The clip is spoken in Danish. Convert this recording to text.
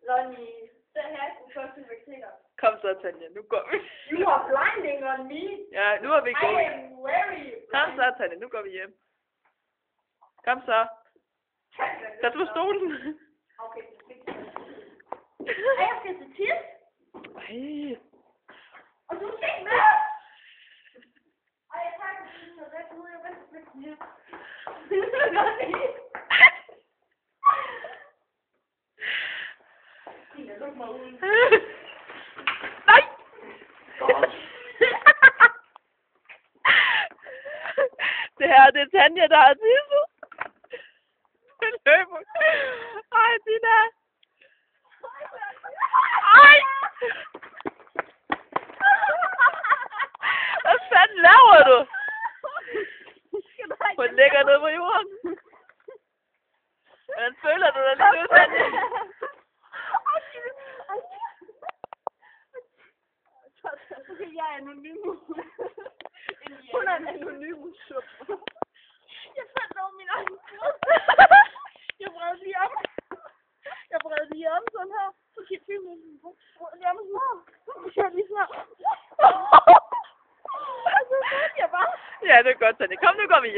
Ronny, det her kunne første vacciner. Kom så, Tanja. Nu går vi. You are blinding on me. Ja, nu er vi I gået. am very Kom så, Tanja. Nu går vi hjem. Kom så. Tag på stolen. Okay, jeg skal til tis. Ej. Og du skal ikke med. Ej, jeg tager den så ret ud. Jeg vil ikke med. Det er godt ikke. Tina, luk mig ud. Nej! Det her, det er Tanja, der har tisset. Den løber. Ej, Tina. Ej! Hvad fanden laver du? Hun ligger nede på jorden. Hvordan føler du dig lige nu, Tanja? Okay, jeg er anonym. Hun er en anonym sup. Jeg fandt over min egen fod. Jeg vred lige om sådan her. Så kan jeg filme min fod. Jeg må sådan. Så ser jeg lige sådan her. Og så fandt jeg bare. Ja, det er godt, Tanja. Kom, nu går vi hjem.